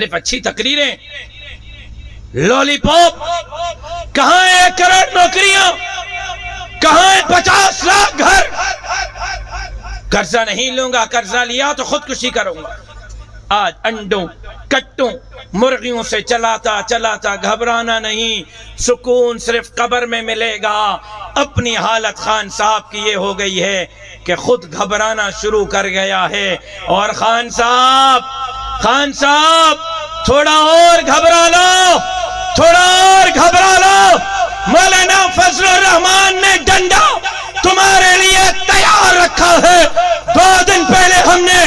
صرف اچھی تقریریں، لولی پاپ، کہاں ہے 1 کروڑ نوکریاں، کہاں ہے 50 لاکھ گھر؟ قرضہ نہیں لوں گا، قرضہ لیا تو خودکشی کروں گا۔ آج انڈوں کٹوں مرغیوں سے چلاتا چلاتا گھبرانا نہیں، سکون صرف قبر میں ملے گا۔ اپنی حالت خان صاحب کی یہ ہو گئی ہے کہ خود گھبرانا شروع کر گیا ہے۔ اور خان صاحب تھوڑا اور گھبرا لو، تھوڑا اور گھبرا لو۔ مولانا فضل الرحمان نے ڈنڈا تمہارے لیے تیار رکھا ہے۔ 2 دن پہلے ہم نے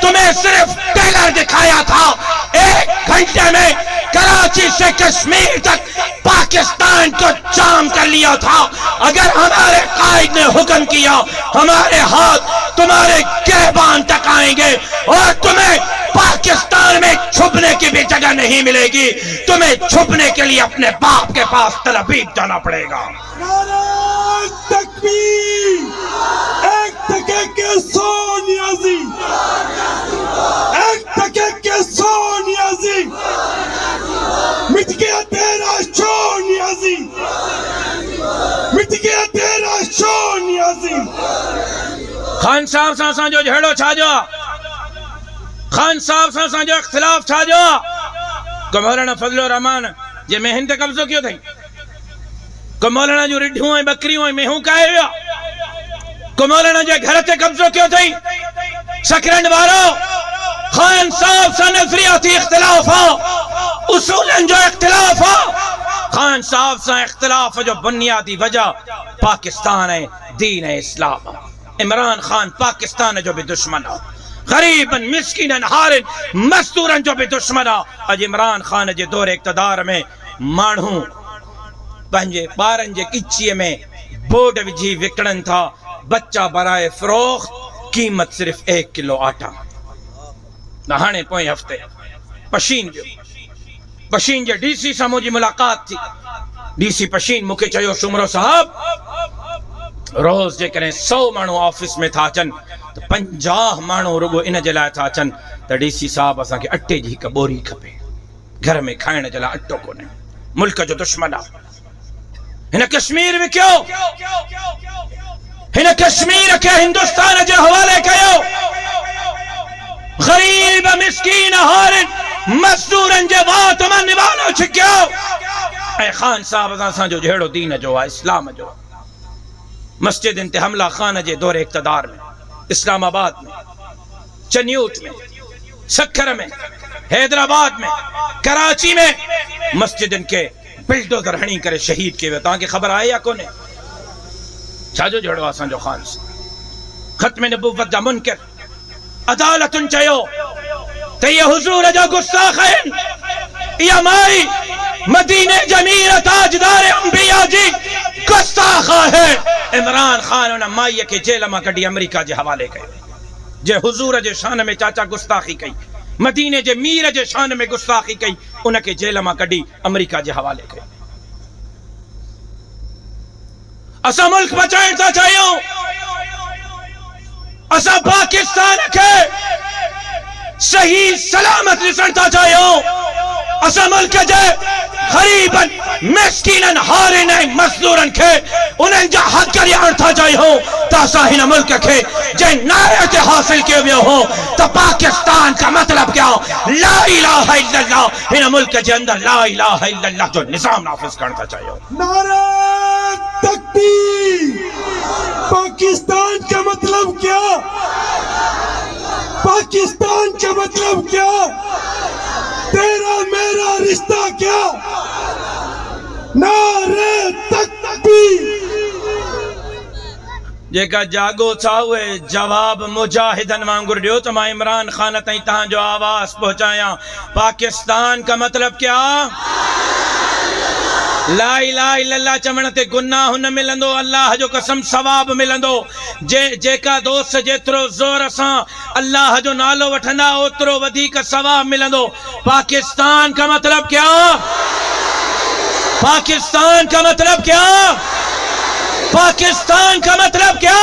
تمہیں صرف ٹیلر دکھایا تھا، 1 گھنٹے میں کراچی سے کشمیر تک پاکستان کو جام کر لیا تھا۔ اگر ہمارے قائد نے حکم کیا، ہمارے ہاتھ تمہارے گریبان تک آئیں گے اور تمہیں پاکستان میں چھپنے کی بھی جگہ نہیں ملے گی۔ تمہیں چھپنے کے لیے اپنے باپ کے پاس تل ابیب جانا پڑے گا۔ نعرہ تکبیر! ایک ٹکے کے 100 نیازی، ایک ٹکے کے 100 نیازی، مٹ گیا تیرا شو نیازی، مٹ گیا تیرا شو نیازی۔ خان صاحب سانساں جو جھڑو چھا جو، خان صاحب سانساں جو اختلاف چھا جو کو مولانا فضل الرحمان یہ مہن تے قبضو کیوں تھئی؟ کو مولانا جو رڈھوں ہیں بکریوں ہیں مہوں کائے ہوا؟ کو مولانا جو گھر تے قبضو کیوں تھئی؟ سکرنڈ بارو خان صاحب سا نظریاتی اختلاف ہو، اصولاً جو اختلاف ہو، خان صاحب سا اختلاف جو بنیادی وجہ پاکستان ہے، دین ہے، اسلام ہے۔ عمران خان پاکستان جو بھی دشمن ہو، غریباً مسکیناً ہارن مزدوراً جو بھی دشمن ہو۔ اج عمران خان جے دور اقتدار میں مانہوں پنجے بارن جے کچیے میں بورڈ وجھی وکڑن تھا، بچہ برائے فروخت، قیمت صرف 1 کلو آٹا۔ نہانے پوئیں ہفتے پشین جے ڈی سی سا مجھے ملاقات تھی۔ ڈی سی پشین مکے چاہیو شمرو صاحب روز جے کریں 100 مانو آفس میں تھا چن تو 50 مانو رگو ان جلائے تھا چن تو ڈی سی صاحب اساں کے اٹے جی کا بوری کھپے، گھر میں کھائن جلا اٹو کو نہیں، ملک جو دشمن آ۔ ہن کشمیر میں کیوں؟ ہن کشمیر کے ہندوستان جو حوالے کیوں؟ غریب مسکین ہارن مزدورن جو بات من نبالو چھکیو۔ اے خان صاحب اساں جو جھیڑو دین جو اسلام جو مسجد انتے حملہ خانہ جے دور اقتدار میں، اسلام آباد میں، چنیوٹ میں، سکھر میں، حیدرآباد میں، کراچی میں مسجد ان کے بلڈوزر ہنی کرے شہید کے ہوئے تاکہ خبر آئے یا کونے؟ چھاجو جھڑو آسان جو خان سے ختم نبوت جا منکر عدالت ان چاہیو تے یہ حضور جو گستاخین یا مائی مدینہ جمیر تاجدار انبیاء جی گستاخہ ہے۔ عمران خان انہا مائی کے جیل ماں کڑی امریکہ جے حوالے کئے، جے حضور جے شان میں چاچا گستاخی کئی، مدینہ جے میر جے شان میں گستاخی کئی، انہا کے جیل ماں کڑی امریکہ جے حوالے کئے۔ اسا ملک بچائیں تا چاہیوں، اسا پاکستان کے صحیح سلامت رسنتا چاہیوں، اسا ملک جے غریباً مسکیناً ہارن مزدورن کے انہیں جا حق کری آنٹھا جائے ہوں تاسا ہی ملک کے جے نائت حاصل کیے ہوئے ہوں تا پاکستان کا مطلب کیا؟ لا الہ الا اللہ۔ ہی ملک جے اندر لا الہ الا اللہ جو نظام نافذ کرتا چاہیے ہوں۔ نعرہ تکبیر! پاکستان کا مطلب کیا؟ پاکستان کا مطلب کیا؟ تیرا میرا رشتہ کیا؟ نعرہ تکبیر! جے کا جاگو چاہوے جواب مجاہدن وانگر دیو تو میں عمران خان تائیں تہاں جو آواز پہنچایا۔ پاکستان کا مطلب کیا؟ لا الہ الا اللہ چمنتے گناہ نہ ملندو، اللہ جو قسم ثواب ملندو۔ جے کا دوست جیترو زور اساں اللہ جو نالو وٹھنا اترو ودھی کا ثواب ملندو۔ پاکستان کا مطلب کیا؟ پاکستان کا مطلب کیا؟ پاکستان کا مطلب کیا؟